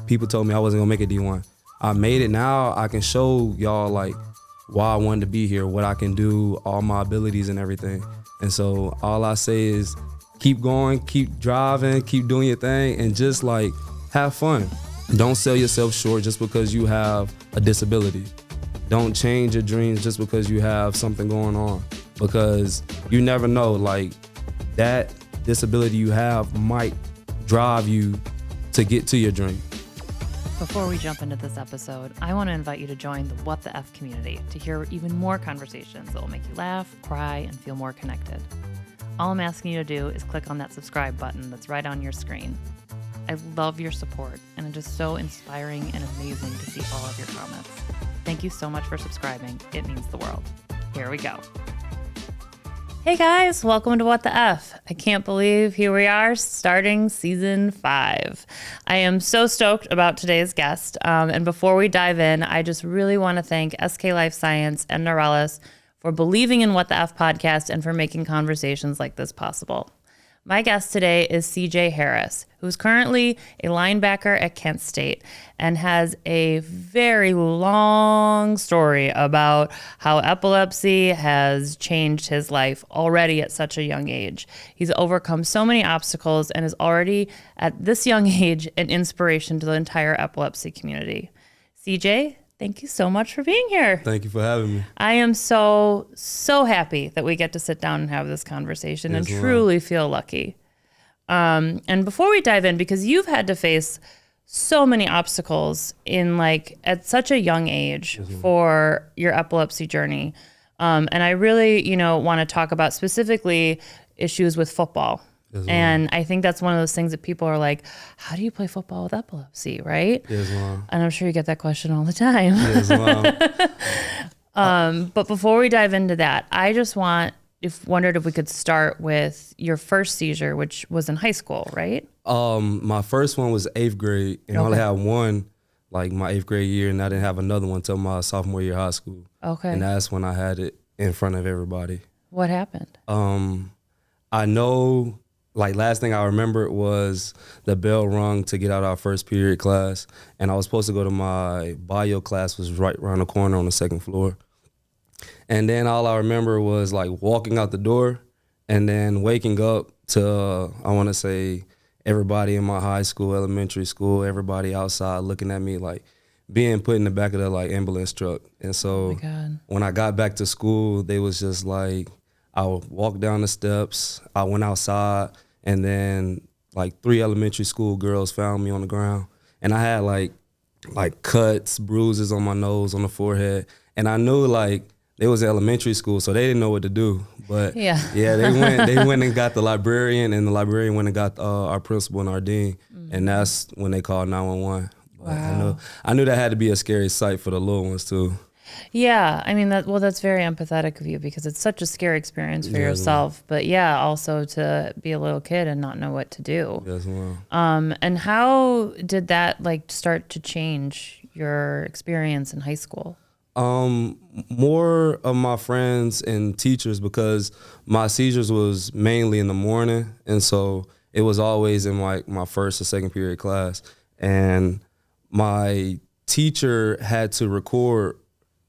people told me I wasn't gonna make it D1. I made it. Now I can show y'all like why I wanted to be here, what I can do, all my abilities and everything. And so all I say is keep going, keep driving, keep doing your thing, and just like have fun. Don't sell yourself short just because you have a disability. Don't change your dreams just because you have something going on, because you never know, like that disability you have might drive you to get to your dream. Before we jump into this episode, I want to invite you to join the What the F community to hear even more conversations that will make you laugh, cry, and feel more connected. All I'm asking you to do is click on that subscribe button that's right on your screen. I love your support, and it is so inspiring and amazing to see all of your comments. Thank you so much for subscribing. It means the world. Here we go. Hey guys, welcome to What the F. I can't believe here we are starting season 5. I am so stoked about today's guest. And before we dive in, I just really want to thank SK Life Science and Neurelis for believing in What the F podcast and for making conversations like this possible. My guest today is CJ Harris, who's currently a linebacker at Kent State and has a very long story about how epilepsy has changed his life already at such a young age. He's overcome so many obstacles and is already at this young age an inspiration to the entire epilepsy community. CJ, thank you so much for being here. Thank you for having me. I am so happy that we get to sit down and have this conversation and truly feel lucky. And before we dive in, because you've had to face so many obstacles in like at such a young age for your epilepsy journey. And I really, want to talk about specifically issues with football. And I think that's one of those things that people are like, how do you play football with epilepsy, right? Yes, ma'am. And I'm sure you get that question all the time. Yes, ma'am. But before we dive into that, I just wondered if we could start with your first seizure, which was in high school, right? My first one was 8th grade, and I only had one, like my 8th grade year, and I didn't have another one until my sophomore year of high school. Okay. And that's when I had it in front of everybody. What happened? I know, like last thing I remember was the bell rung to get out of our first period class, and I was supposed to go to my bio class, was right around the corner on the 2nd floor. And then all I remember was like walking out the door and then waking up to, I want to say, everybody in my high school, elementary school, everybody outside looking at me like being put in the back of the like ambulance truck. And so when I got back to school, they was just like, I would walk down the steps, I went outside, and then like 3 elementary school girls found me on the ground. And I had like cuts, bruises on my nose, on the forehead. And I knew like they was elementary school, so they didn't know what to do. But yeah, they went and got the librarian, and the librarian went and got our principal and our dean. And that's when they called 911. Wow. I knew that had to be a scary sight for the little ones too. Yeah, I mean, that's very empathetic of you because it's such a scary experience for yourself. But yeah, also to be a little kid and not know what to do. Yes, ma'am. And how did that like start to change your experience in high school? More of my friends and teachers, because my seizures was mainly in the morning, and so it was always in like my first or second period class. And my teacher had to record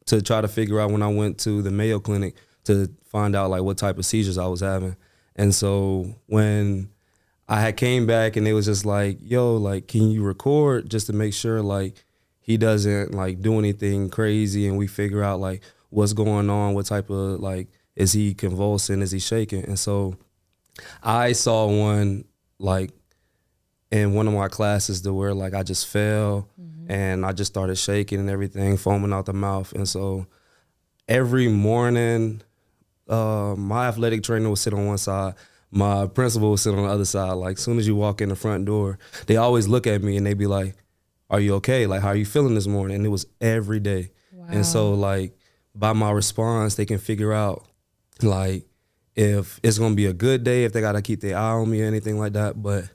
to try to figure out when I went to the Mayo Clinic to find out like what type of seizures I was having. And so when I had came back and they was just like, yo, like, can you record just to make sure like he doesn't like do anything crazy and we figure out like what's going on, what type of like, is he convulsing, is he shaking? And so I saw one like in one of my classes to where like I just fell and I just started shaking and everything, foaming out the mouth. And so every morning, my athletic trainer would sit on one side, my principal would sit on the other side. Like as soon as you walk in the front door, they always look at me and they be like, are you okay? Like, how are you feeling this morning? And it was every day. Wow. And so like by my response, they can figure out like if it's gonna be a good day, if they gotta keep their eye on me or anything like that. But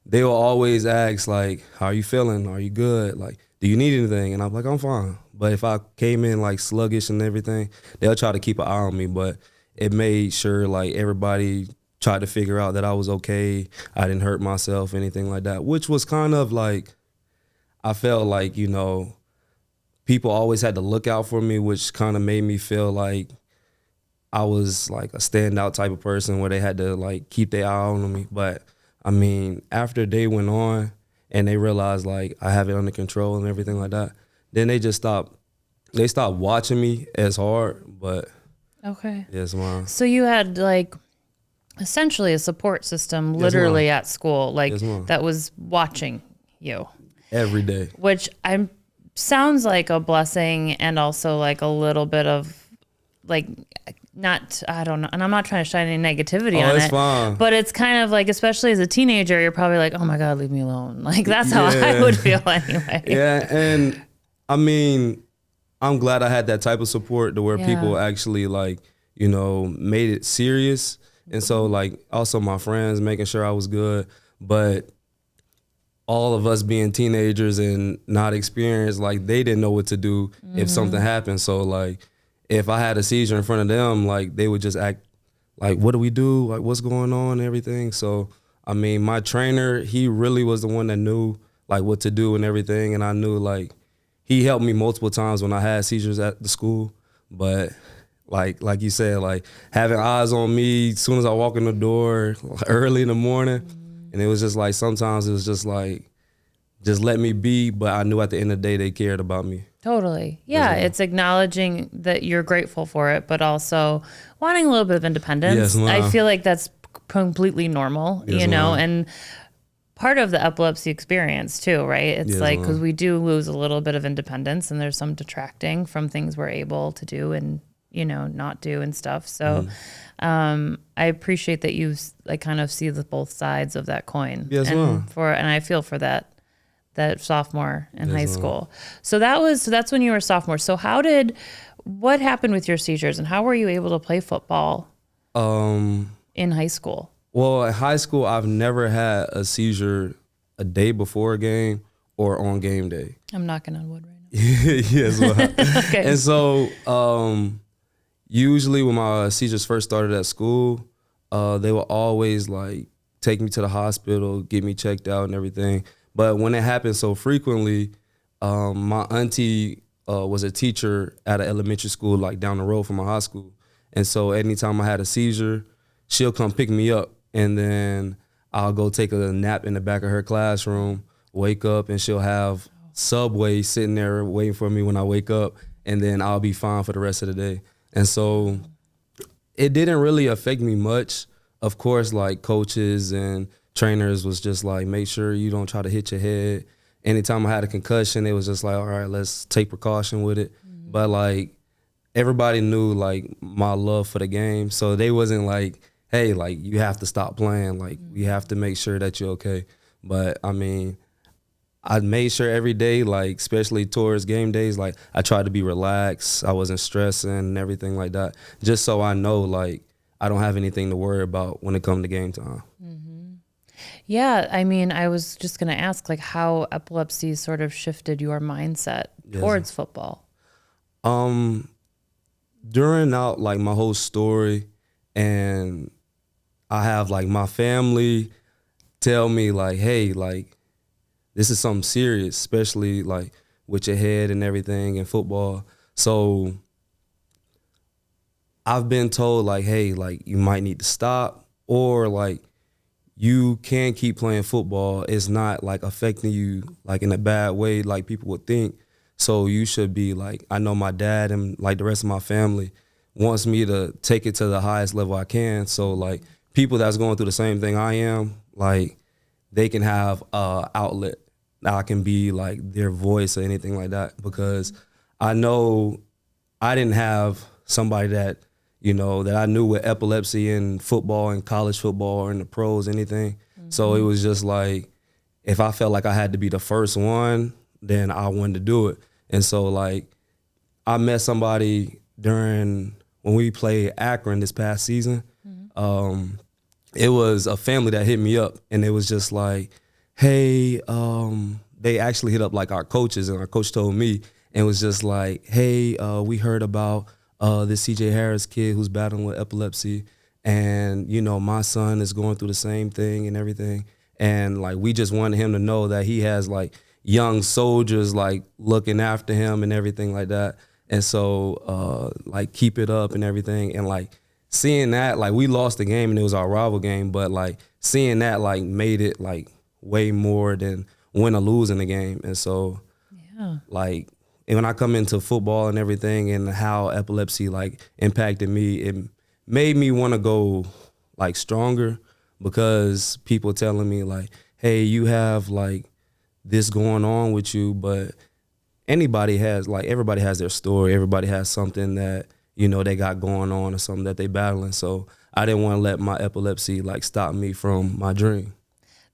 they will always ask like, how are you feeling? Are you good? Like, do you need anything? And I'm like, I'm fine. But if I came in like sluggish and everything, they'll try to keep an eye on me. But it made sure like everybody tried to figure out that I was okay. I didn't hurt myself, anything like that, which was kind of like, I felt like, people always had to look out for me, which kind of made me feel like I was like a standout type of person where they had to like keep their eye on me. But I mean, after they went on and they realized like I have it under control and everything like that, then they stopped watching me as hard. But okay. Yes, ma'am. So you had like essentially a support system literally at school, like that was watching you every day, which sounds like a blessing and also like a little bit of like I don't know, and I'm not trying to shine any negativity on it, fine. But it's kind of like, especially as a teenager, you're probably like, oh my God, leave me alone. Like that's how I would feel anyway. Yeah, and I mean, I'm glad I had that type of support to where people actually like, made it serious. And so like also my friends making sure I was good, but all of us being teenagers and not experienced, like they didn't know what to do if something happened. So like if I had a seizure in front of them, like they would just act like, what do we do? Like what's going on and everything. So, I mean, my trainer, he really was the one that knew like what to do and everything. And I knew like he helped me multiple times when I had seizures at the school. But like you said, like having eyes on me as soon as I walk in the door early in the morning. And it was just like, sometimes it was just like, just let me be. But I knew at the end of the day, they cared about me. Totally. Yeah. It's acknowledging that you're grateful for it, but also wanting a little bit of independence. Yes, I feel like that's completely normal, and part of the epilepsy experience too, right? It's like, because we do lose a little bit of independence and there's some detracting from things we're able to do and, not do and stuff. So I appreciate that you like kind of see the both sides of that coin. Yes, and I feel for that sophomore in high school. So that's when you were a sophomore. So what happened with your seizures and how were you able to play football in high school? Well, in high school, I've never had a seizure a day before a game or on game day. I'm knocking on wood right now. Yes. Well, okay. And so usually when my seizures first started at school, they would always like take me to the hospital, get me checked out and everything. But when it happened so frequently, my auntie was a teacher at an elementary school like down the road from my high school. And so anytime I had a seizure, she'll come pick me up and then I'll go take a nap in the back of her classroom, wake up, and she'll have Subway sitting there waiting for me when I wake up, and then I'll be fine for the rest of the day. And so it didn't really affect me much. Of course, like coaches and trainers was just like, make sure you don't try to hit your head. Anytime I had a concussion, it was just like, all right, let's take precaution with it. But like everybody knew like my love for the game. So they wasn't like, hey, like you have to stop playing. Like we have to make sure that you're okay. But I mean, I made sure every day, like especially towards game days, like I tried to be relaxed. I wasn't stressing and everything like that. Just so I know like I don't have anything to worry about when it comes to game time. Yeah, I mean, I was just going to ask, like, how epilepsy sort of shifted your mindset towards football. During out like my whole story, and I have like my family tell me like, hey, like this is something serious, especially like with your head and everything in football. So I've been told like, hey, like you might need to stop, or like you can keep playing football. It's not like affecting you like in a bad way like people would think. So you should be like, I know my dad and like the rest of my family wants me to take it to the highest level I can. So like people that's going through the same thing I am, like they can have a outlet. I can be like their voice or anything like that, because I know I didn't have somebody that, you know, that I knew with epilepsy in football and college football or in the pros, anything. So it was just like, if I felt like I had to be the first one, then I wanted to do it. And so like I met somebody during when we played Akron this past season. It was a family that hit me up, and it was just like, hey, they actually hit up like our coaches, and our coach told me, and was just like, hey, we heard about this CJ Harris kid who's battling with epilepsy, and you know my son is going through the same thing and everything, and like we just wanted him to know that he has like, young soldiers like looking after him and everything like that. And so like keep it up and everything. And like seeing that, like we lost the game and it was our rival game, but like seeing that like made it like way more than win or lose in the game. And so like, and when I come into football and everything and how epilepsy like impacted me, it made me want to go like stronger, because people telling me like, hey, you have like this going on with you, but everybody has their story. Everybody has something that, you know, they got going on or something that they battling. So I didn't want to let my epilepsy like stop me from my dream.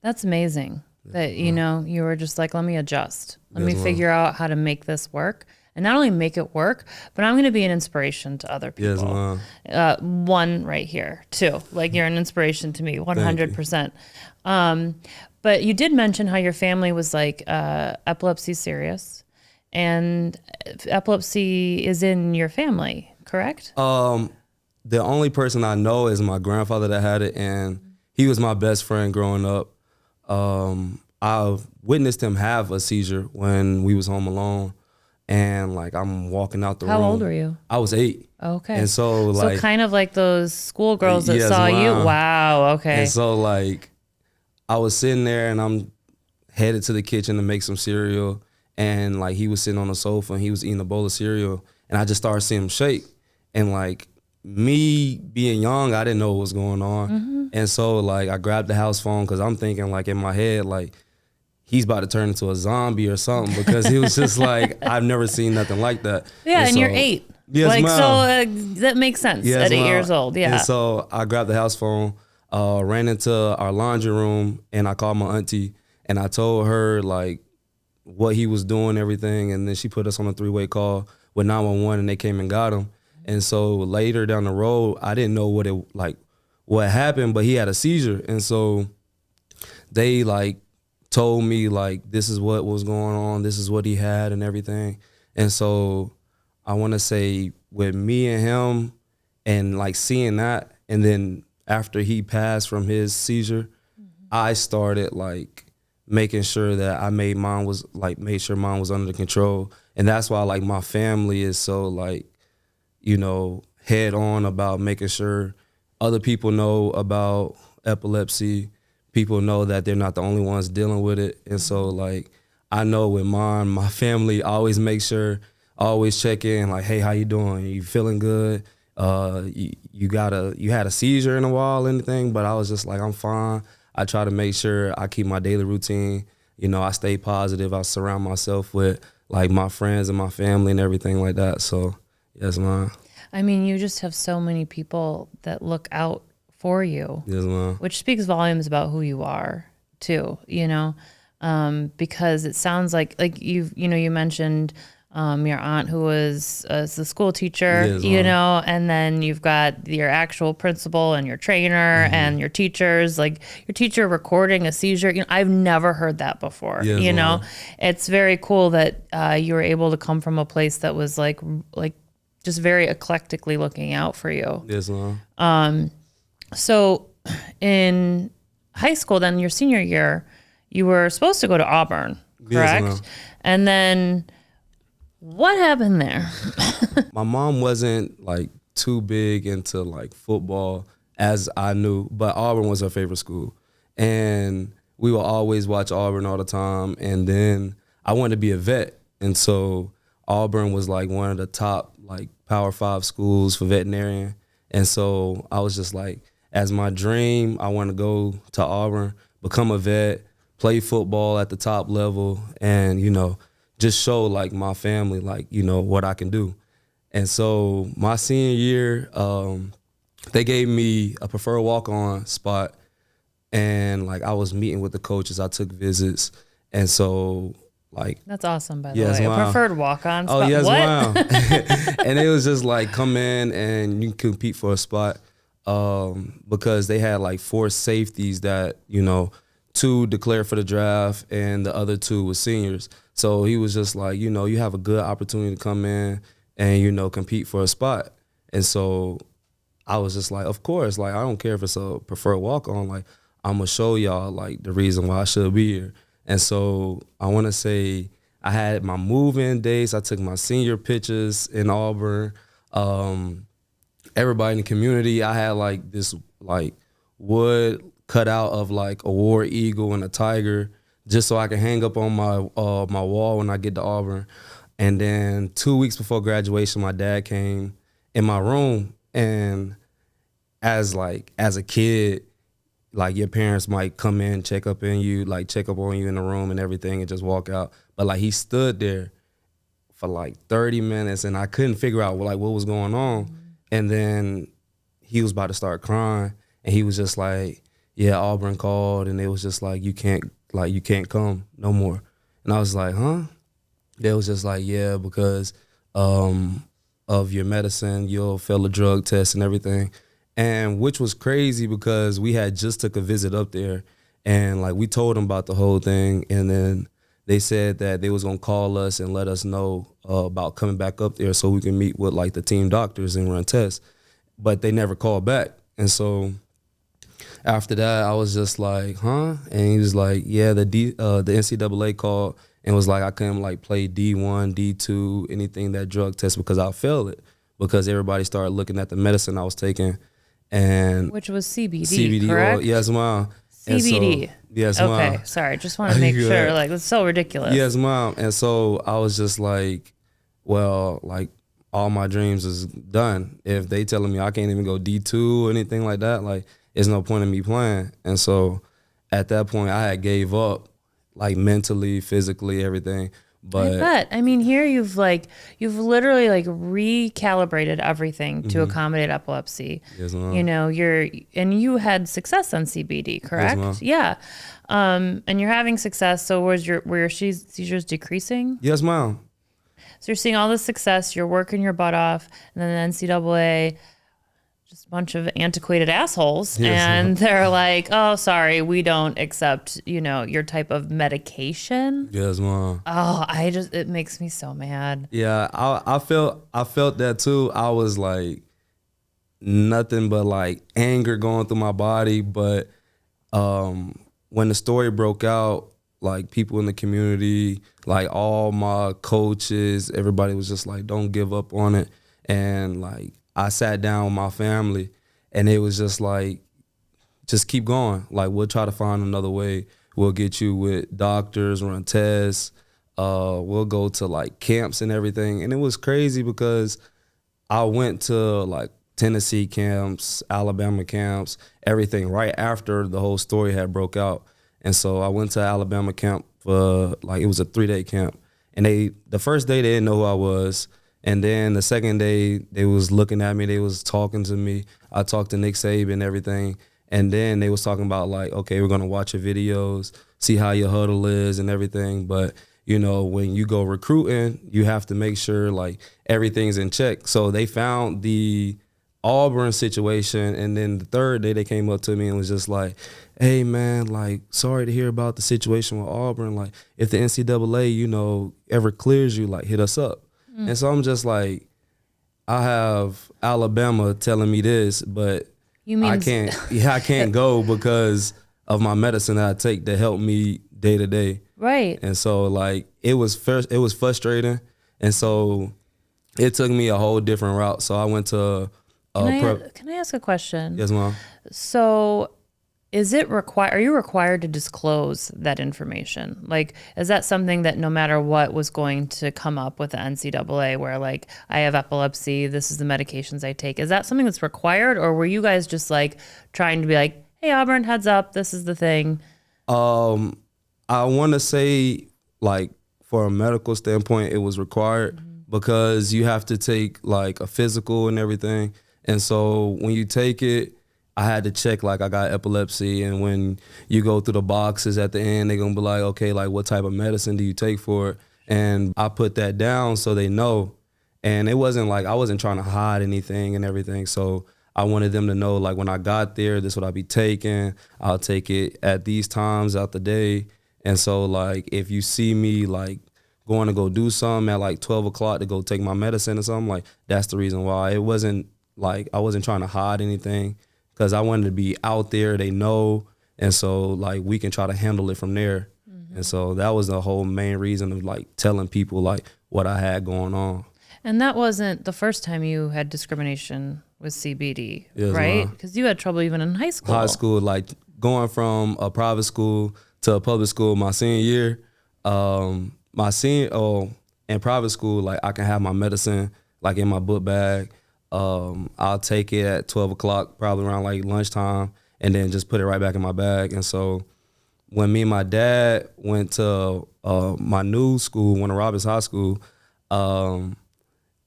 That's amazing that, you know, you were just like, let me adjust. Let me figure out how to make this work. And not only make it work, but I'm going to be an inspiration to other people. Yes, one right here, too. Like, you're an inspiration to me, 100%. But you did mention how your family was like epilepsy serious, and epilepsy is in your family, correct? The only person I know is my grandfather that had it, and he was my best friend growing up. I witnessed him have a seizure when we was home alone, and like I'm walking out the room. How old were you? I was 8. Okay. And so like, so kind of like those schoolgirls that saw you. Wow. Okay. And so like I was sitting there and I'm headed to the kitchen to make some cereal, and like he was sitting on the sofa and he was eating a bowl of cereal, and I just started seeing him shake. And like me being young, I didn't know what was going on. And so like I grabbed the house phone, because I'm thinking like in my head like he's about to turn into a zombie or something, because he was just like, I've never seen nothing like that. Yeah, and you're 8. Yes, like, ma'am. So that makes sense at 8 years old. Yeah. And so I grabbed the house phone, ran into our laundry room, and I called my auntie, and I told her like what he was doing, everything, and then she put us on a 3-way call with 911, and they came and got him. And so later down the road, I didn't know what happened, but he had a seizure. And so they like told me like, this is what was going on, this is what he had and everything. And so I want to say with me and him and like seeing that, and then after he passed from his seizure, I started like making sure that I made sure mine was under control. And that's why like my family is so like, you know, head on about making sure other people know about epilepsy. People know that they're not the only ones dealing with it. And so like, I know with mine, my family always make sure, always check in like, hey, how you doing? You feeling good? You had a seizure in a while, anything? But I was just like, I'm fine. I try to make sure I keep my daily routine. You know, I stay positive. I surround myself with like my friends and my family and everything like that. So yes, ma'am. I mean, you just have so many people that look out for you, yes, ma'am, which speaks volumes about who you are too, you know, because it sounds like you mentioned your aunt who was the school teacher, yes, you know, and then you've got your actual principal and your trainer and your teachers, like your teacher recording a seizure. You know, I've never heard that before, yes, you know. ma'am. It's very cool that you were able to come from a place that was like just very eclectically looking out for you. Yes, ma'am. So in high school, then your senior year, you were supposed to go to Auburn, correct? Yes, ma'am. And then what happened there? My mom wasn't like too big into like football as I knew, but Auburn was her favorite school. And we would always watch Auburn all the time. And then I wanted to be a vet. And so Auburn was like one of the top like Power 5 schools for veterinarian. And so I was just like, as my dream, I want to go to Auburn, become a vet, play football at the top level, and, you know, just show like my family, like, you know, what I can do. And so my senior year, they gave me a preferred walk-on spot, and like I was meeting with the coaches, I took visits. And so like, that's awesome, by the yes, way. wow. A preferred walk-on spot. Oh, yes, what? wow. And it was just like, come in and you can compete for a spot, because they had like 4 safeties that, you know, 2 declared for the draft and the other 2 were seniors. So he was just like, you know, you have a good opportunity to come in and, you know, compete for a spot. And so I was just like, of course, like, I don't care if it's a preferred walk-on, like, I'm going to show y'all like the reason why I should be here. And so I want to say I had my move-in days. I took my senior pictures in Auburn. Everybody in the community, I had like this like wood cut out of like a war eagle and a tiger, just so I can hang up on my my wall when I get to Auburn. And then 2 weeks before graduation, my dad came in my room, and as a kid, like your parents might come in, check up on you in the room and everything, and just walk out. But like he stood there for like 30 minutes, and I couldn't figure out like what was going on. And then he was about to start crying, and he was just like, "Yeah, Auburn called, and it was just like you can't come no more." And I was like, "Huh?" They was just like, "Yeah, because of your medicine, you'll fail a drug test and everything." And which was crazy because we had just took a visit up there, and like we told them about the whole thing, and then they said that they was gonna call us and let us know about coming back up there so we can meet with like the team doctors and run tests. But they never called back. And so after that, I was just like, "Huh?" And he was like, "Yeah, the NCAA called and was like I couldn't like play D1, D2, anything that drug test because I failed it, because everybody started looking at the medicine I was taking." And which was CBD, correct? Yes, mom. CBD. So, yes, mom. Okay, sorry. Just want to make sure. Like, it's so ridiculous. Yes, mom. And so I was just like, well, like all my dreams is done. If they telling me I can't even go D2 or anything like that, like there's no point in me playing. And so at that point I had gave up, like mentally, physically, everything. But I bet. I mean, here you've literally like recalibrated everything to accommodate epilepsy. Yes, ma'am. You know, you had success on CBD, correct? Yes, yeah. And you're having success. So were your seizures decreasing? Yes, ma'am. So you're seeing all this success. You're working your butt off, and then the NCAA, just a bunch of antiquated assholes, yes, and they're like, "Oh, sorry, we don't accept, your type of medication." Yes, mom. Oh, it makes me so mad. Yeah, I felt that too. I was like nothing but like anger going through my body. But when the story broke out, like people in the community, like all my coaches, everybody was just like, "Don't give up on it." And like I sat down with my family, and it was just like, just keep going. Like, we'll try to find another way. We'll get you with doctors, run tests. We'll go to like camps and everything. And it was crazy because I went to like Tennessee camps, Alabama camps, everything right after the whole story had broke out. And so I went to Alabama camp for like, it was a 3-day camp. And the first day they didn't know who I was. And then the second day, they was looking at me, they was talking to me. I talked to Nick Saban and everything. And then they was talking about like, okay, we're gonna watch your videos, see how your huddle is and everything. But, when you go recruiting, you have to make sure like everything's in check. So they found the Auburn situation, and then the third day they came up to me and was just like, "Hey man, like sorry to hear about the situation with Auburn. Like if the NCAA, ever clears you, like hit us up." And so I'm just like, I have Alabama telling me this, but I can't go because of my medicine that I take to help me day to day. Right. And so like it was frustrating, and so it took me a whole different route. So I went to Can I ask a question? Yes, ma'am. So are you required to disclose that information? Like, is that something that no matter what was going to come up with the NCAA, where like, I have epilepsy, this is the medications I take? Is that something that's required, or were you guys just like trying to be like, "Hey Auburn, heads up, this is the thing"? I want to say like for a medical standpoint, it was required because you have to take like a physical and everything. And so when you take it, I had to check like I got epilepsy, and when you go through the boxes at the end, they're gonna be like, okay, like what type of medicine do you take for it? And I put that down so they know. And it wasn't like I wasn't trying to hide anything and everything. So I wanted them to know like when I got there, this is what I'll be taking. I'll take it at these times out the day. And so like if you see me like going to go do something at like 12 o'clock to go take my medicine or something, like that's the reason why. It wasn't like I wasn't trying to hide anything, because I wanted to be out there, they know, and so like we can try to handle it from there. And so that was the whole main reason of like telling people like what I had going on. And that wasn't the first time you had discrimination with CBD, Yes, right? Because you had trouble even in high school. High school, like going from a private school to a public school my senior year. In private school, like I can have my medicine like in my book bag. I'll take it at 12 o'clock, probably around like lunchtime, and then just put it right back in my bag. And so when me and my dad went to my new school, Warner Robins High School,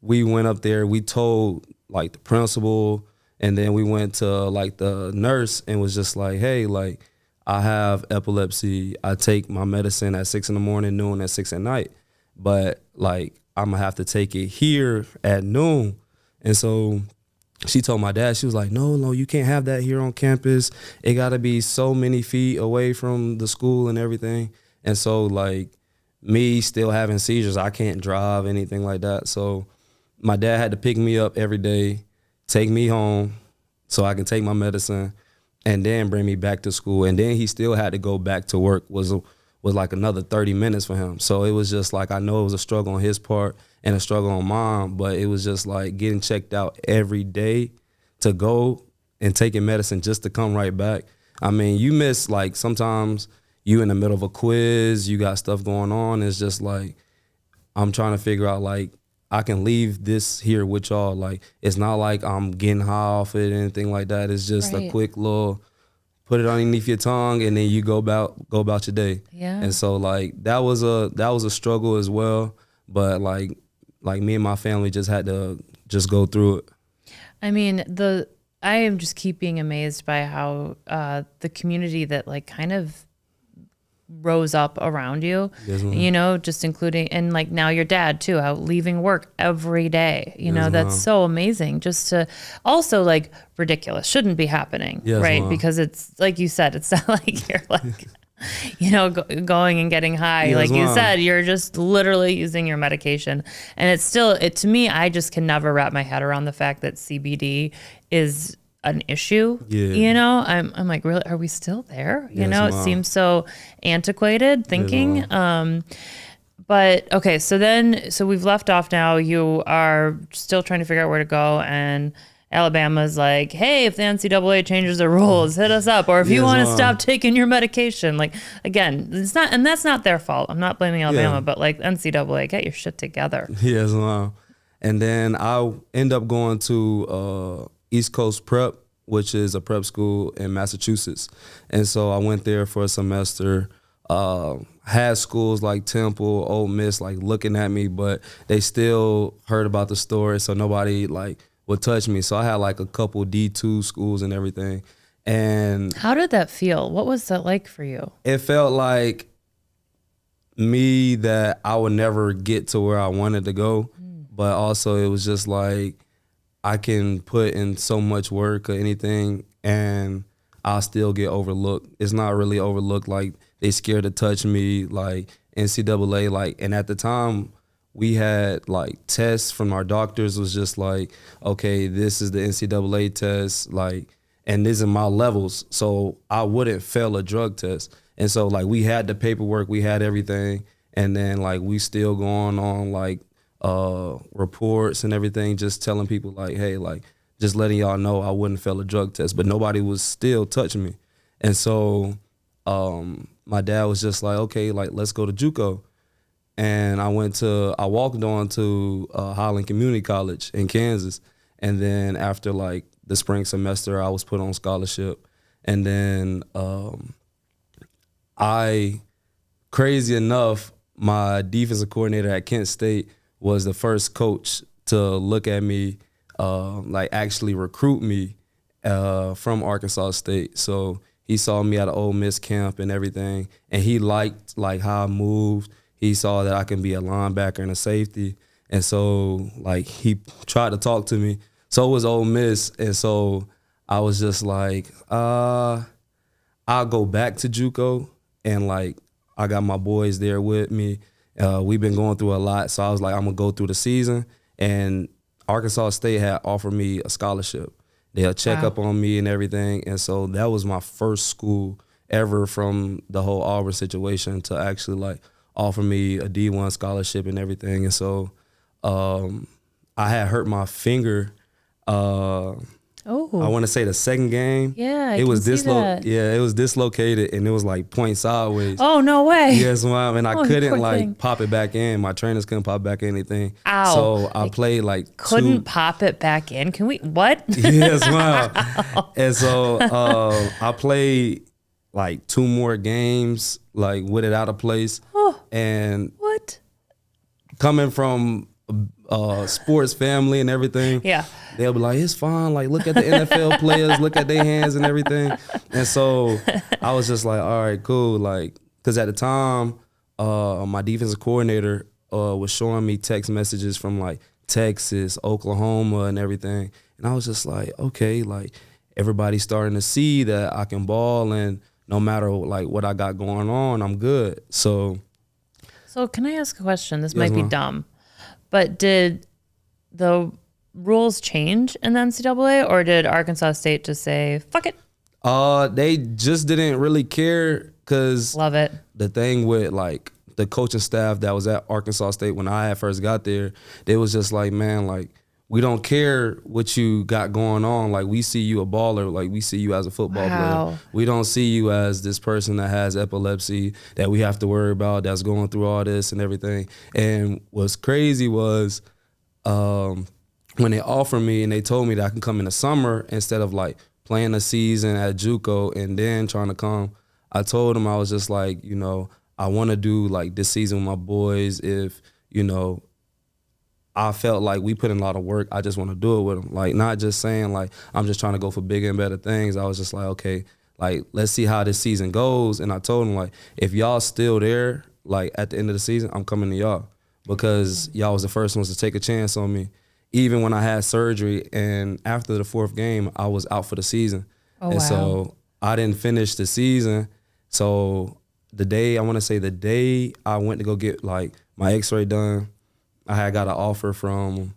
we went up there, we told like the principal, and then we went to like the nurse and was just like, hey, like I have epilepsy. I take my medicine at 6 a.m, noon, at 6 p.m, but like I'm gonna have to take it here at noon. And so she told my dad, she was like, no, you can't have that here on campus. It gotta be so many feet away from the school and everything. And so like me still having seizures, I can't drive, anything like that. So my dad had to pick me up every day, take me home so I can take my medicine, and then bring me back to school. And then he still had to go back to work, was like another 30 minutes for him. So it was just like, I know it was a struggle on his part and a struggle on mine, but it was just like getting checked out every day to go and taking medicine just to come right back. I mean, you miss, like, sometimes you in the middle of a quiz, you got stuff going on. It's just like, I'm trying to figure out, like, I can leave this here with y'all. Like, it's not like I'm getting high off it or anything like that. It's just a quick little, put it underneath your tongue, and then you go about your day. Yeah. And so like that was a struggle as well. But like me and my family just had to just go through it. I mean, I am just keep being amazed by how the community that like kind of rose up around you, you know, just including, and like now your dad too, how leaving work every day, you know, that's so amazing. Just to also like ridiculous, shouldn't be happening, right? Because it's like you said, it's not like you're like, you know, going and getting high. Like you said, you're just literally using your medication. And it's still, to me, I just can never wrap my head around the fact that CBD is an issue. You know, I'm like, really, are we still there? You know, it seems so antiquated thinking. But okay, so we've left off now. You are still trying to figure out where to go, and Alabama's like, hey, if the NCAA changes the rules, hit us up. Or if you want to stop taking your medication, like, again, it's not, and that's not their fault. I'm not blaming Alabama, but like NCAA, get your shit together. Yes, and then I end up going to East Coast Prep, which is a prep school in Massachusetts. And so I went there for a semester, had schools like Temple, Ole Miss, like looking at me, but they still heard about the story, so nobody like would touch me. So I had like a couple D2 schools and everything. And how did that feel? What was that like for you? It felt like me that I would never get to where I wanted to go, but also it was just like, I can put in so much work or anything and I'll still get overlooked. It's not really overlooked, like they scared to touch me, like NCAA, like, and at the time we had like tests from our doctors, was just like, okay, this is the NCAA test, like, and these are my levels, so I wouldn't fail a drug test. And so like we had the paperwork, we had everything, and then like we still going on like reports and everything, just telling people like, hey, like just letting y'all know I wouldn't fail a drug test, but nobody was still touching me. And so my dad was just like, okay, like let's go to JUCO. And I walked on to Highland Community College in Kansas. And then after like the spring semester, I was put on scholarship. And then crazy enough, my defensive coordinator at Kent State was the first coach to look at me, like actually recruit me from Arkansas State. So he saw me at an Ole Miss camp and everything, and he liked like how I moved. He saw that I can be a linebacker and a safety, and so like he tried to talk to me. So was Ole Miss, and so I was just like, I'll go back to JUCO, and like I got my boys there with me. We've been going through a lot, so I was like, I'm gonna go through the season. And Arkansas State had offered me a scholarship. They'll check up on me and everything. And so that was my first school. ever from the whole Auburn situation to actually like offer me a D1 scholarship and everything. And so I had hurt my finger. I want to say the second game. Yeah, it was that. Yeah, it was dislocated and it was like point sideways. Oh, no way. Yes, ma'am. And I couldn't like thing. pop it back in. My trainers couldn't pop back anything. Ow. So I played like couldn't pop it back in. Can we? What? Yes, ma'am. And so I played like 2 more games like with it out of place. Oh, and what? Coming from sports family and everything. Yeah. They'll be like, it's fine. Like, look at the NFL players, look at their hands and everything. And so I was just like, all right, cool. Like, because at the time, my defensive coordinator was showing me text messages from like Texas, Oklahoma and everything. And I was just like, okay, like everybody's starting to see that I can ball and no matter like what I got going on, I'm good. So can I ask a question? This might be dumb, but did the rules change in the NCAA, or did Arkansas State just say, fuck it? They just didn't really care because love it. The thing with like the coaching staff that was at Arkansas State when I had first got there, they was just like, man, like we don't care what you got going on. Like we see you a baller. Like we see you as a football player. We don't see you as this person that has epilepsy that we have to worry about, that's going through all this and everything. And what's crazy was when they offered me and they told me that I can come in the summer instead of like playing a season at JUCO and then trying to come, I told them I was just like, you know, I want to do like this season with my boys. If, you know, I felt like we put in a lot of work, I just want to do it with them. Like not just saying like, I'm just trying to go for bigger and better things. I was just like, okay, like let's see how this season goes. And I told them like, if y'all still there, like at the end of the season, I'm coming to y'all because y'all was the first ones to take a chance on me. Even when I had surgery and after the 4th game, I was out for the season. So I didn't finish the season. So the day I went to go get like my x-ray done, I had got an offer from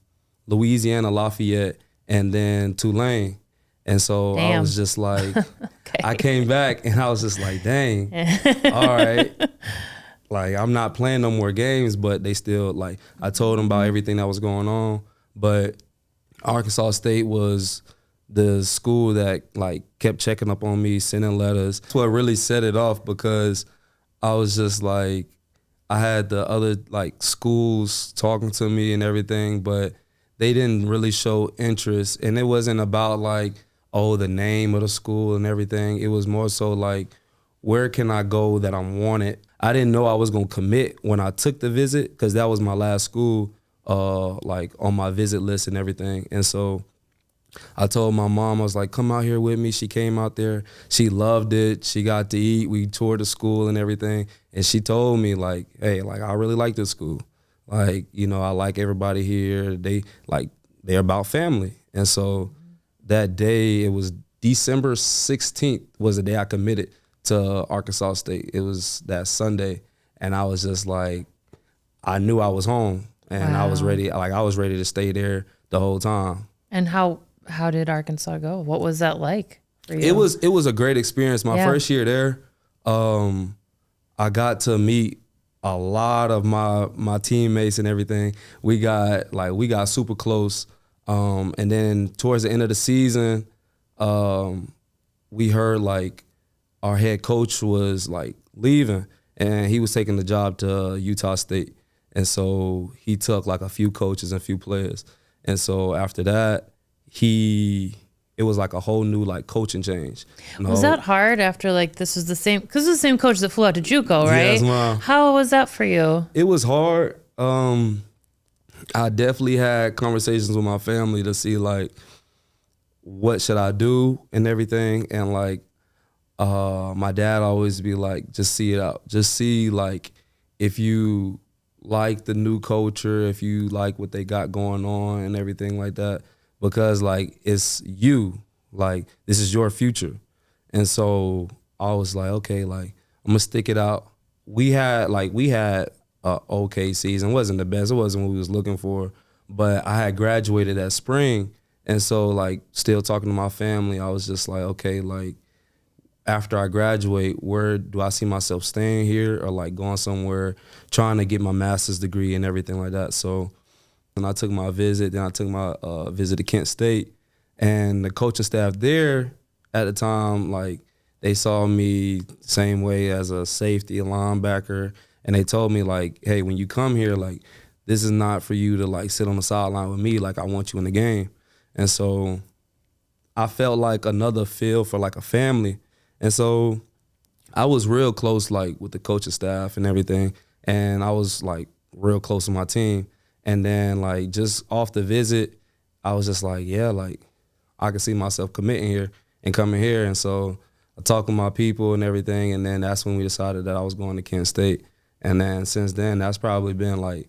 Louisiana, Lafayette, and then Tulane. And so I was just like, I came back and I was just like, dang, all right. Like I'm not playing no more games, but they still like, I told them about everything that was going on. But Arkansas State was the school that like kept checking up on me, sending letters. That's what really set it off because I was just like, I had the other like schools talking to me and everything, but they didn't really show interest. And it wasn't about like, oh, the name of the school and everything. It was more so like, where can I go that I'm wanted? I didn't know I was gonna commit when I took the visit because that was my last school like on my visit list and everything. And so I told my mom, I was like, come out here with me. She came out there. She loved it. She got to eat. We toured the school and everything. And she told me like, hey, like I really like this school. Like, you know, I like everybody here. They're about family. And so that day, it was December 16th was the day I committed to Arkansas State. It was that Sunday. And I was just like, I knew I was home. And I was ready. Like I was ready to stay there the whole time. And how did Arkansas go? What was that like for you? It was a great experience. My first year there, I got to meet a lot of my teammates and everything. We got super close. And then towards the end of the season, we heard like our head coach was like leaving and he was taking the job to Utah State. And so he took like a few coaches and a few players. And so after that, it was like a whole new like coaching change. Was that hard after like this was the same, because it was the same coach that flew out to JUCO, right? Yes, ma'am. How was that for you? It was hard. I definitely had conversations with my family to see like, what should I do and everything. And like, my dad always be like, just see it out. Just see like, if you like the new culture, if you like what they got going on and everything like that, because like it's you, like this is your future. And so I was like, okay, like I'm gonna stick it out. We had a okay season. It wasn't the best, it wasn't what we was looking for, but I had graduated that spring. And so like still talking to my family, I was just like, okay, like after I graduate, where do I see myself staying here or like going somewhere, trying to get my master's degree and everything like that. So when I took my visit, then I took my visit to Kent State, and the coaching staff there at the time, like they saw me same way as a safety, a linebacker, and they told me like, hey, when you come here, like this is not for you to like sit on the sideline with me. Like I want you in the game. And so I felt like another feel for like a family. And so I was real close like with the coaching staff and everything. And I was like real close to my team. And then like just off the visit, I was just like, yeah, like I could see myself committing here and coming here. And so I talked with my people and everything. And then that's when we decided that I was going to Kent State. And then since then, that's probably been like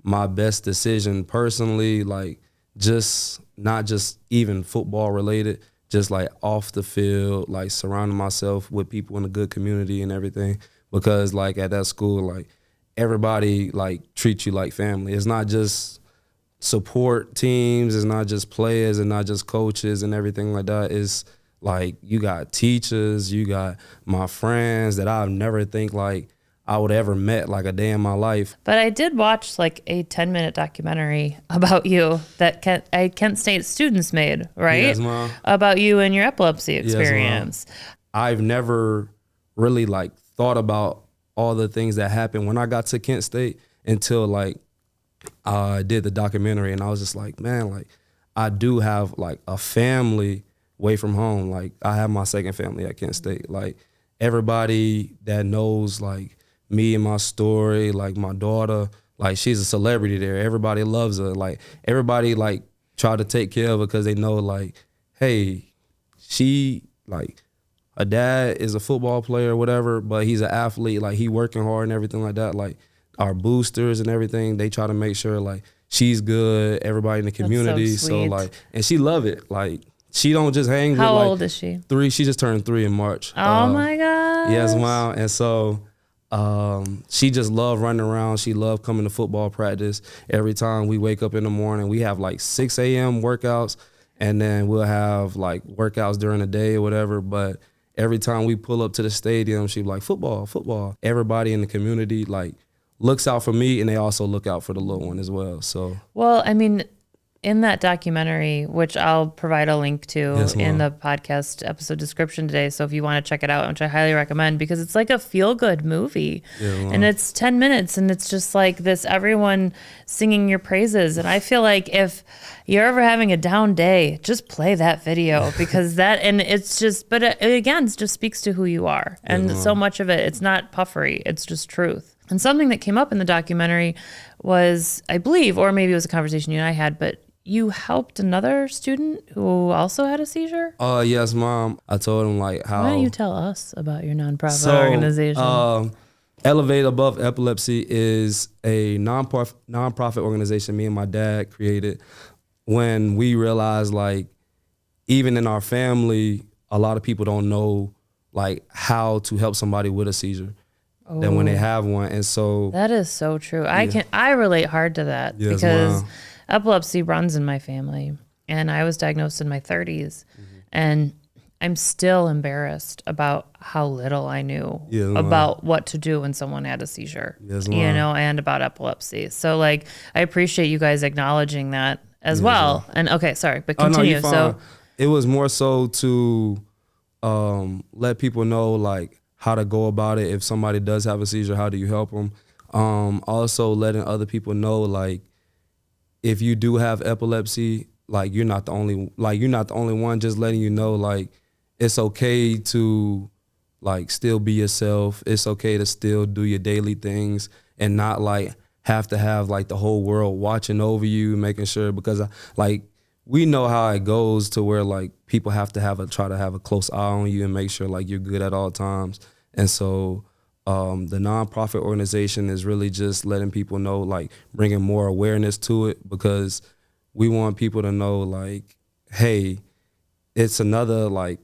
my best decision personally, like just not just even football related, just like off the field, like surrounding myself with people in a good community and everything. Because like at that school, like everybody like treats you like family. It's not just support teams, it's not just players and not just coaches and everything like that. It's like you got teachers, you got my friends that I've never think like I would ever met like a day in my life. But I did watch like a 10-minute documentary about you that Kent State students made, right? Yes, Mom. About you and your epilepsy experience. Yes, Mom. I've never really like thought about all the things that happened when I got to Kent State until like I did the documentary, and I was just like, man, like I do have like a family away from home. Like I have my second family at Kent State. Like everybody that knows like me and my story, like my daughter, like she's a celebrity there. Everybody loves her. Like everybody like try to take care of her because they know like, hey, she like her dad is a football player or whatever, but he's an athlete. Like he working hard and everything like that. Like our boosters and everything, they try to make sure like she's good. Everybody in the community. That's so sweet. Like, and she love it. Like she don't just hang How with like old is she? 3. She just turned 3 in March. Oh my God. Yes, wow. And so she just loved running around. She loved coming to football practice. Every time we wake up in the morning, we have like 6 a.m. workouts, and then we'll have like workouts during the day or whatever. But every time we pull up to the stadium, she'd be like, football, football. Everybody in the community like looks out for me, and they also look out for the little one as well. So, well, I mean, in that documentary, which I'll provide a link to in the podcast episode description today, so if you want to check it out, which I highly recommend, because it's like a feel-good movie. And it's 10 minutes, and it's just like this, everyone singing your praises. And I feel like if you're ever having a down day, just play that video, because that, and it's just, but it, again, it just speaks to who you are. And so much of it, it's not puffery, it's just truth. And something that came up in the documentary was, I believe, or maybe it was a conversation you and I had, but you helped another student who also had a seizure? Yes, Mom. I told him like how. Why don't you tell us about your nonprofit organization? Elevate Above Epilepsy is a nonprofit organization me and my dad created when we realized like even in our family, a lot of people don't know like how to help somebody with a seizure. Than when they have one. And so that is so true. I relate hard to that because epilepsy runs in my family, and I was diagnosed in my 30s, and I'm still embarrassed about how little I knew about what to do when someone had a seizure, and about epilepsy. So like, I appreciate you guys acknowledging that as well. And okay, sorry, but continue. So it was more so to let people know like how to go about it. If somebody does have a seizure, how do you help them? Also letting other people know like, if you do have epilepsy, like you're not the only one, just letting you know like it's okay to like still be yourself. It's okay to still do your daily things and not like have to have like the whole world watching over you, making sure, because like we know how it goes to where like people have to try to have a close eye on you and make sure like you're good at all times. And so the nonprofit organization is really just letting people know, like bringing more awareness to it, because we want people to know like, hey, it's another like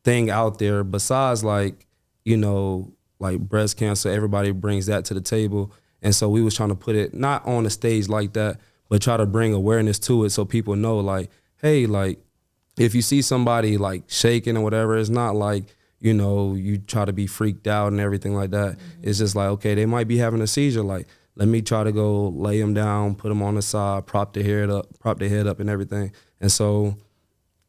thing out there besides like, like breast cancer. Everybody brings that to the table. And so we was trying to put it not on a stage like that, but try to bring awareness to it so people know like, hey, like if you see somebody like shaking or whatever, it's not like, you know, you try to be freaked out and everything like that. It's just like, okay, they might be having a seizure. Like, let me try to go lay them down, put them on the side, prop their head up and everything. And so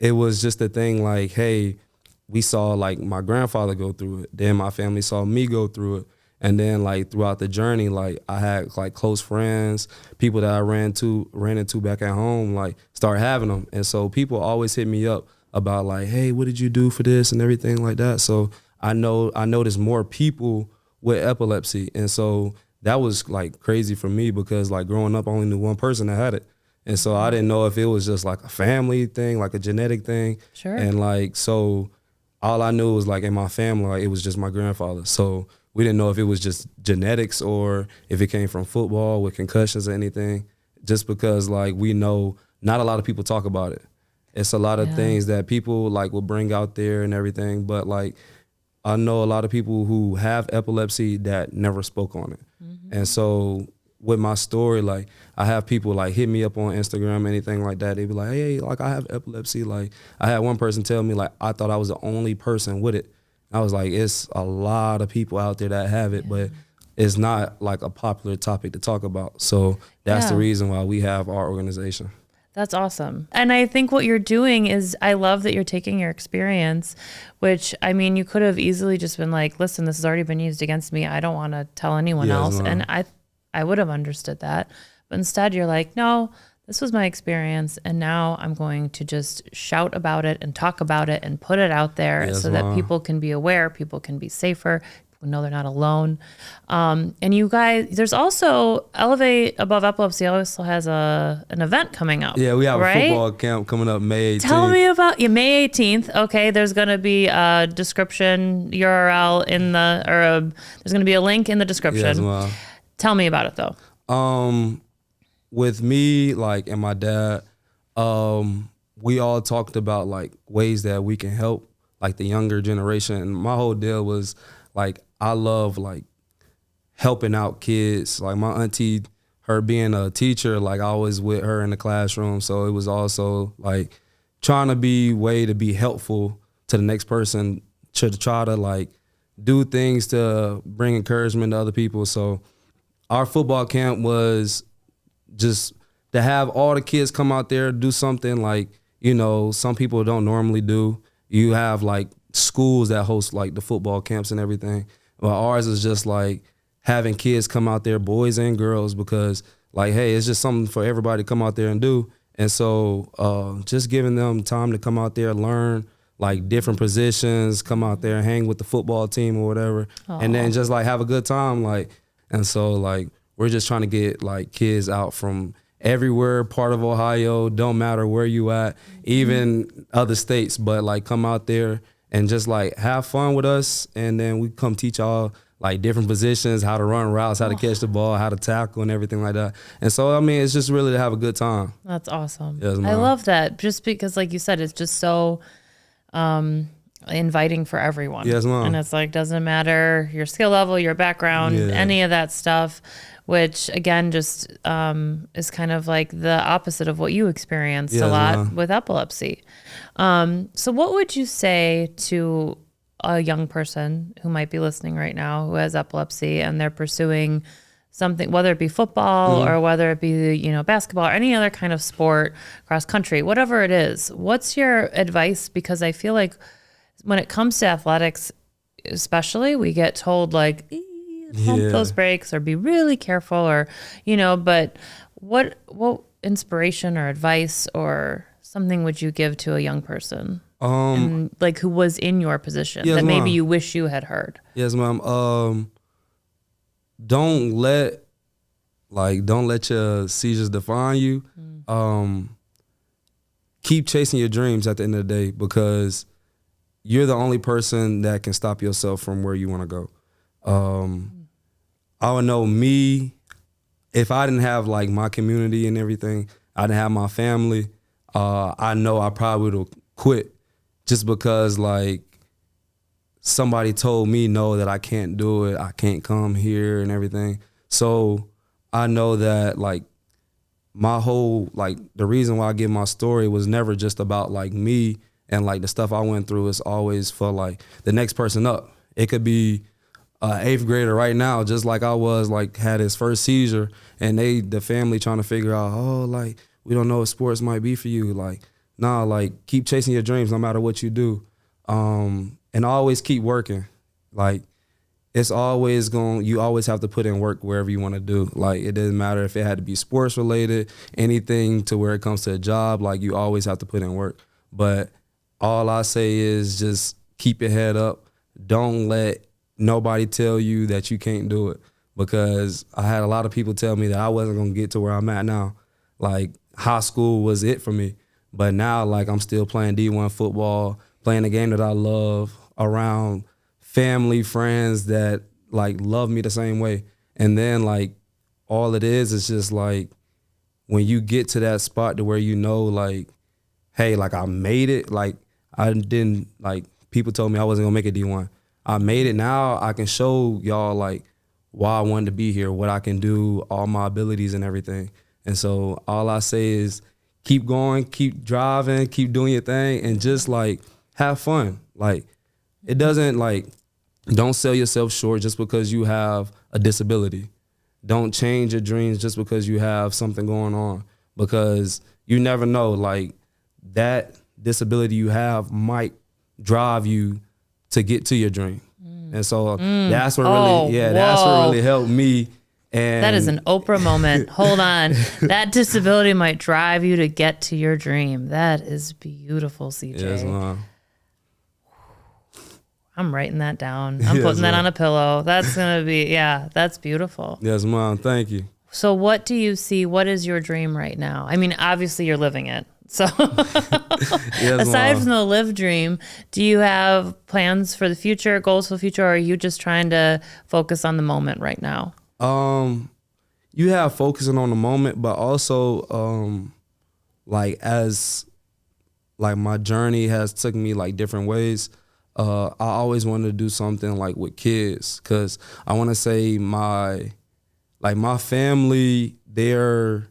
it was just a thing like, hey, we saw like my grandfather go through it. Then my family saw me go through it. And then like throughout the journey, like I had like close friends, people that I ran into back at home, like start having them. And so people always hit me up about like, hey, what did you do for this and everything like that. So I noticed more people with epilepsy. And so that was like crazy for me because like growing up, I only knew one person that had it. And so I didn't know if it was just like a family thing, like a genetic thing. Sure. And like, so all I knew was like in my family, like it was just my grandfather. So we didn't know if it was just genetics or if it came from football with concussions or anything, just because like we know not a lot of people talk about it. It's a lot of things that people like will bring out there and everything. But like I know a lot of people who have epilepsy that never spoke on it. And so with my story, like I have people like hit me up on Instagram, anything like that. They be like, hey, like I have epilepsy. Like I had one person tell me like I thought I was the only person with it. I was like, it's a lot of people out there that have it, but it's not like a popular topic to talk about. So that's the reason why we have our organization. That's awesome. And I think what you're doing is, I love that you're taking your experience, which, I mean, you could have easily just been like, listen, this has already been used against me. I don't want to tell anyone else. No. And I would have understood that. But instead you're like, no, this was my experience. And now I'm going to just shout about it and talk about it and put it out there so that people can be aware, people can be safer, people know they're not alone. And you guys, there's also Elevate Above Epilepsy also has an event coming up. Yeah, we have a football camp coming up May 18th. Tell me about May 18th. Okay, there's going to be a description URL in the, there's going to be a link in the description. Yes, Tell me about it though. With me, like, and my dad, we all talked about like ways that we can help like the younger generation. And my whole deal was like, I love like helping out kids. Like my auntie, her being a teacher, like I was with her in the classroom. So it was also like trying to be helpful to the next person, to try to like do things to bring encouragement to other people. So our football camp was just to have all the kids come out there, do something like, you know, some people don't normally do. You have like schools that host like the football camps and everything. But ours is just like having kids come out there, boys and girls, because like, hey, it's just something for everybody to come out there and do. And so just giving them time to come out there, learn like different positions, come out there, hang with the football team or whatever, and then just like have a good time. Like, and so like, we're just trying to get like kids out from everywhere, part of Ohio, don't matter where you at, even other states, but like come out there and just like have fun with us. And then we come teach y'all like different positions, how to run routes, how to catch the ball, how to tackle and everything like that. And so, I mean, it's just really to have a good time. That's awesome. Yes, I love that, just because like you said, it's just so inviting for everyone. Yes, ma'am. And it's like, doesn't matter your skill level, your background, any of that stuff, which again, just is kind of like the opposite of what you experienced a lot with epilepsy. So what would you say to a young person who might be listening right now who has epilepsy and they're pursuing something, whether it be football or whether it be, you know, basketball or any other kind of sport, cross country, whatever it is? What's your advice? Because I feel like when it comes to athletics, especially, we get told like, pump those brakes or be really careful, or, you know, but what inspiration or advice or something would you give to a young person like who was in your position that maybe you wish you had heard? Yes, ma'am. Don't let your seizures define you. Keep chasing your dreams at the end of the day, because you're the only person that can stop yourself from where you want to go. I would know me, if I didn't have like my community and everything, I didn't have my family, I know I probably would have quit, just because like somebody told me no, that I can't do it, I can't come here and everything. So I know that like my whole, like the reason why I give my story was never just about like me And like the stuff I went through is always for like the next person up. It could be an 8th grader right now, just like I was, like had his first seizure, and the family trying to figure out, oh, like we don't know if sports might be for you. Like, nah, like keep chasing your dreams no matter what you do, and always keep working. Like it's always you always have to put in work wherever you want to do. Like it doesn't matter if it had to be sports related, anything to where it comes to a job. Like you always have to put in work. But all I say is just keep your head up. Don't let nobody tell you that you can't do it, because I had a lot of people tell me that I wasn't going to get to where I'm at now. Like high school was it for me. But now like I'm still playing D1 football, playing a game that I love around family, friends that like love me the same way. And then like all it is just like when you get to that spot to where you know like, hey, like I made it. Like I didn't, like people told me I wasn't gonna make it D1. I made it. Now I can show y'all like why I wanted to be here, what I can do, all my abilities and everything. And so all I say is keep going, keep driving, keep doing your thing, and just like have fun. Like it doesn't like, don't sell yourself short just because you have a disability. Don't change your dreams just because you have something going on, because you never know, like that disability you have might drive you to get to your dream. And so that's what really, that's what really helped me. And that is an Oprah moment. Hold on. That disability might drive you to get to your dream. That is beautiful, CJ. Yes, Mom. I'm writing that down. I'm putting that on a pillow. That's going to be, that's beautiful. Yes, Mom. Thank you. So what do you see? What is your dream right now? I mean, obviously you're living it. So yes, aside from the live dream, do you have plans for the future, goals for the future, or are you just trying to focus on the moment right now? You have focusing on the moment, but also like as like my journey has took me like different ways. I always wanted to do something like with kids, because I want to say my family, they're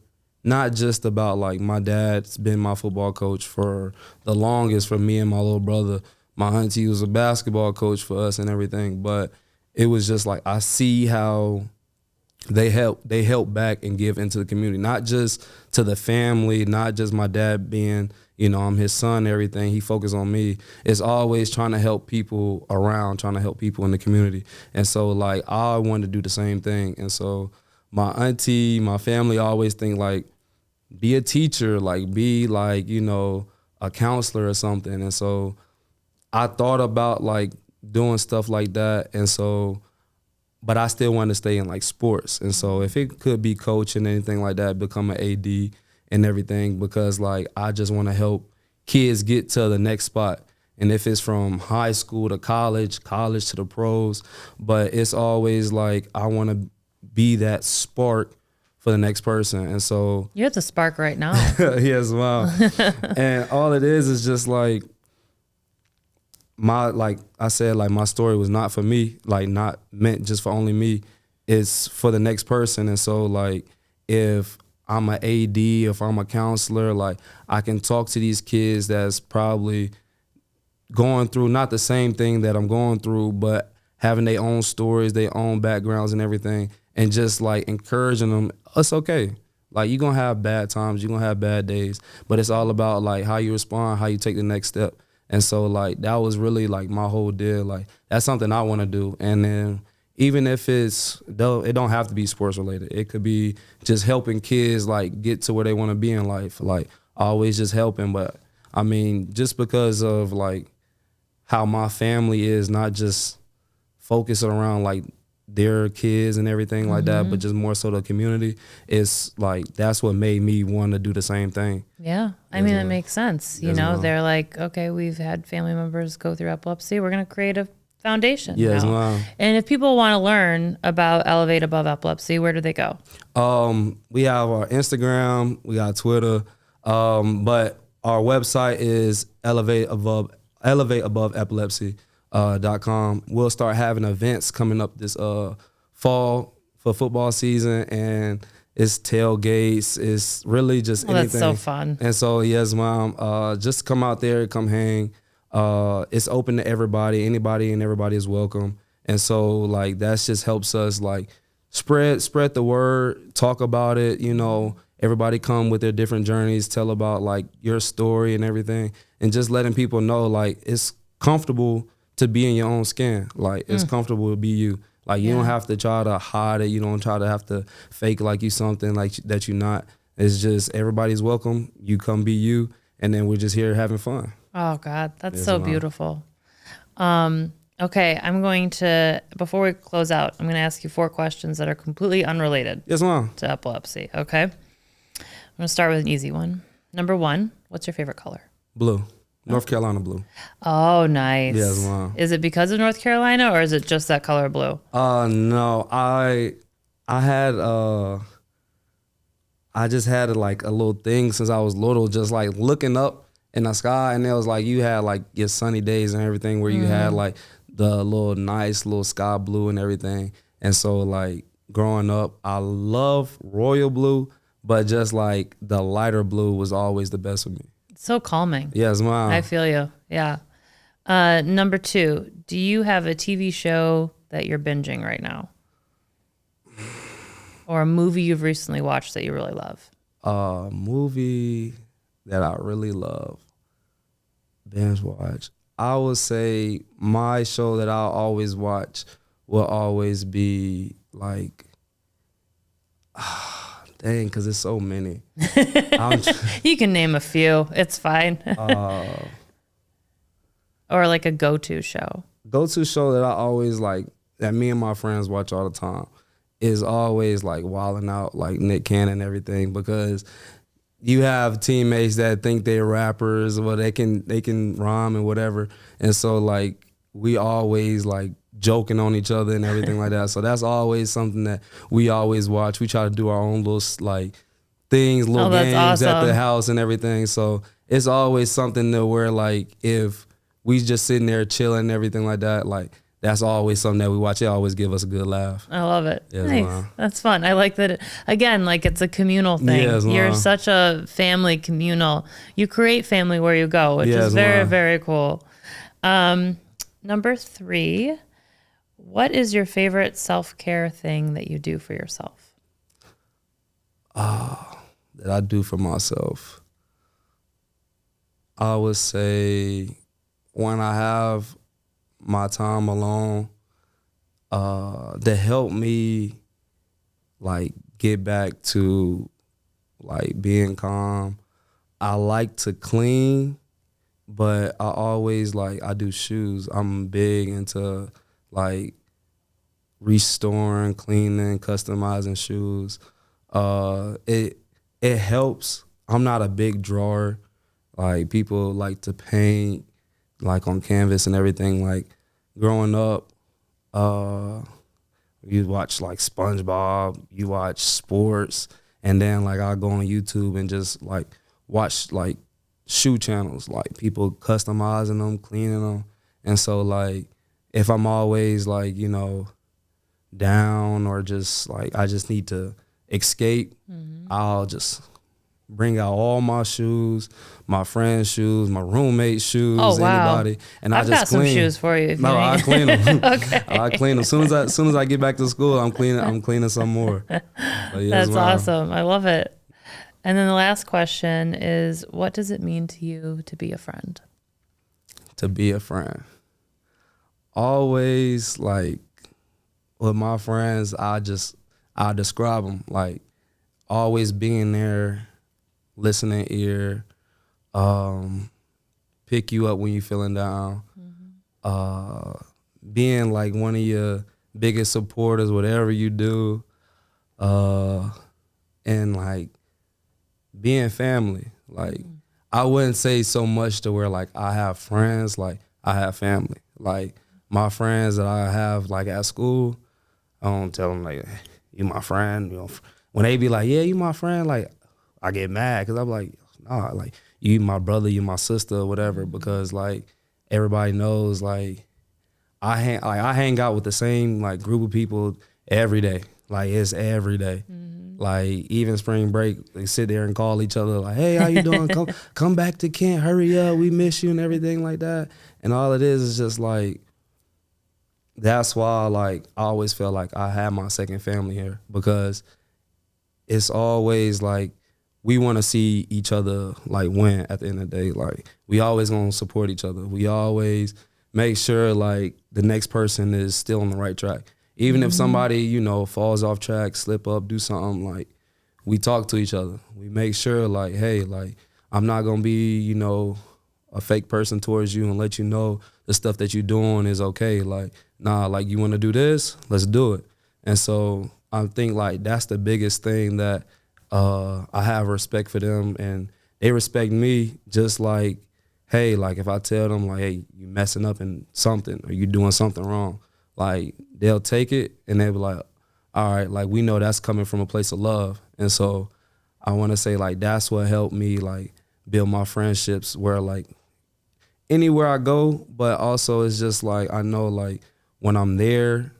not just about like my dad's been my football coach for the longest for me and my little brother. My auntie was a basketball coach for us and everything, but it was just like I see how they help back and give into the community, not just to the family, not just my dad being, you know, I'm his son and everything. He focused on me. It's always trying to help people around, trying to help people in the community. And so like I wanted to do the same thing. And so my auntie, my family always think like, be a teacher, like be like, you know, a counselor or something. And so I thought about like doing stuff like that. And so, but I still want to stay in like sports. And so if it could be coaching, anything like that, become an AD and everything, because like I just want to help kids get to the next spot. And if it's from high school to college to the pros, but it's always like I want to be that spark for the next person. And so you're the spark right now. yes, wow. And all it is just like like I said, like my story was not for me, like not meant just for only me. It's for the next person. And so like if I'm an AD, if I'm a counselor, like I can talk to these kids that's probably going through not the same thing that I'm going through, but having their own stories, their own backgrounds and everything, and just like encouraging them, it's okay. Like you're gonna have bad times, you're gonna have bad days, but it's all about like how you respond, how you take the next step. And so like that was really like my whole deal. Like that's something I wanna do. And then even if it don't have to be sports related. It could be just helping kids like get to where they wanna be in life. Like always just helping. But I mean, just because of like how my family is, not just focusing around like their kids and everything like that, but just more so the community, it's like that's what made me want to do the same thing. Yeah. I mean, it makes sense. You know, they're like, okay, we've had family members go through epilepsy. We're going to create a foundation. Yes, now. ma'am. And if people want to learn about Elevate Above Epilepsy, where do they go? We have our Instagram, we got Twitter, but our website is elevateaboveepilepsy.com. We'll start having events coming up this fall for football season, and it's tailgates, it's really just anything. That's so fun. And so, yes, Mom, just come out there, come hang. It's open to everybody. Anybody and everybody is welcome. And so, like, that just helps us, like, spread the word, talk about it, you know. Everybody come with their different journeys, tell about, like, your story and everything, and just letting people know, like, it's comfortable to be in your own skin. Like, it's comfortable to be you. Like, you don't have to try to hide it. You don't try to have to fake like you something like that you're not. It's just everybody's welcome. You come be you, and then we're just here having fun. Oh, God, that's so beautiful. Okay, I'm going to, before we close out, I'm going to ask you 4 questions that are completely unrelated to epilepsy, okay? I'm going to start with an easy one. Number 1, what's your favorite color? Blue. North Carolina blue. Oh, nice. Yes, Mom. Is it because of North Carolina, or is it just that color blue? No. I just had like a little thing since I was little, just like looking up in the sky, and it was like you had like your sunny days and everything where you had like the little nice little sky blue and everything. And so like growing up, I love royal blue, but just like the lighter blue was always the best for me. It's so calming. Yes, Mom. I feel you. Yeah. Number 2, do you have a TV show that you're binging right now? Or a movie you've recently watched that you really love? A movie that I really love, binge watch. I would say my show that I'll always watch will always be like, dang, because it's so many. You can name a few. It's fine. Or like a go-to show. Go-to show that I always like, that me and my friends watch all the time, is always like Wildin' Out, like Nick Cannon and everything, because you have teammates that think they're rappers or they can rhyme and whatever. And so like we always like joking on each other and everything like that. So that's always something that we always watch. We try to do our own little like things, little games at the house and everything. So it's always something that where like if we just sitting there chilling and everything like that, like that's always something that we watch. It always give us a good laugh. I love it. Yes, nice. Mom. That's fun. I like that. Again, like it's a communal thing. Yes, You're Mom. such a family communal. You create family where you go, which is very, Mom. very cool. Number 3, what is your favorite self-care thing that you do for yourself? That I do for myself. I would say when I have my time alone, to help me like get back to like being calm. I like to clean, but I always like, I do shoes. I'm big into like restoring, cleaning, customizing shoes. It helps. I'm not a big drawer. Like people like to paint like on canvas and everything. Like growing up, you watch like SpongeBob, you watch sports, and then like I go on YouTube and just like watch like shoe channels, like people customizing them, cleaning them. And so like if I'm always like, you know, down or just like I just need to escape, I'll just bring out all my shoes, my friends' shoes, my roommate's shoes, anybody, and I've I just got some clean. shoes for you. If No, you I need. clean them. Okay. I clean them. As soon as I get back to school, I'm cleaning some more. But yes, That's Mom. awesome. I love it. And then the last question is, what does it mean to you to be a friend? To be a friend. Always like with my friends, I describe them like always being there, listening ear, pick you up when you're feeling down, being like one of your biggest supporters, whatever you do, and like being family. Like I wouldn't say so much to where like I have friends, like I have family. Like my friends that I have like at school, I don't tell them like, you my friend. You know, when they be like, yeah, you my friend, like I get mad because I'm like, nah, like you my brother, you my sister, or whatever. Because like everybody knows, like I hang out with the same like group of people every day. Like it's every day. Like even spring break, they sit there and call each other like, "Hey, how you doing? Come back to Kent. Hurry up. We miss you," and everything like that. And all it is just like, that's why like I always felt like I had my second family here, because it's always like we want to see each other like win at the end of the day. Like we always gonna support each other. We always make sure like the next person is still on the right track. Even if somebody, you know, falls off track, slip up, do something, like we talk to each other. We make sure like, hey, like I'm not gonna be, you know, a fake person towards you and let you know the stuff that you're doing is okay. Like, nah, like you wanna do this, let's do it. And so I think like that's the biggest thing that I have respect for them, and they respect me. Just like, hey, like if I tell them like, hey, you messing up in something or you doing something wrong, like they'll take it and they'll be like, all right, like we know that's coming from a place of love. And so I want to say like that's what helped me like build my friendships, where like anywhere I go, but also it's just like I know like when I'm there,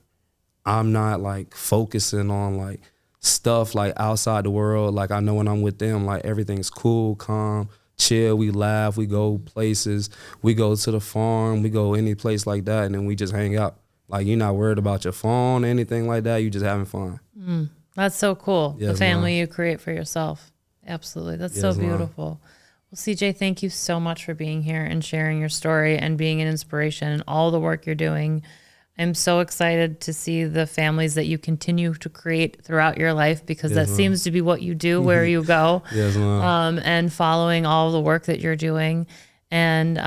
I'm not like focusing on like stuff like outside the world. Like I know when I'm with them, like everything's cool, calm, chill, we laugh, we go places, we go to the farm, we go any place like that, and then we just hang out. Like you're not worried about your phone or anything like that, you just having fun. That's so cool. Yes, the family ma'am. you create for yourself. Absolutely. That's Yes, so ma'am. beautiful. Well, CJ, thank you so much for being here and sharing your story and being an inspiration and all the work you're doing. I'm so excited to see the families that you continue to create throughout your life, because Yes, that ma'am. seems to be what you do where you go. Yes, ma'am. And following all the work that you're doing. And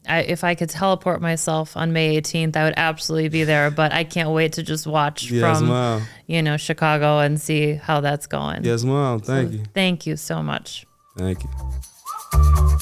if I could teleport myself on May 18th, I would absolutely be there. But I can't wait to just watch Yes, from, ma'am. you know, Chicago and see how that's going. Yes, ma'am. Thank you. Thank you so much. Thank you.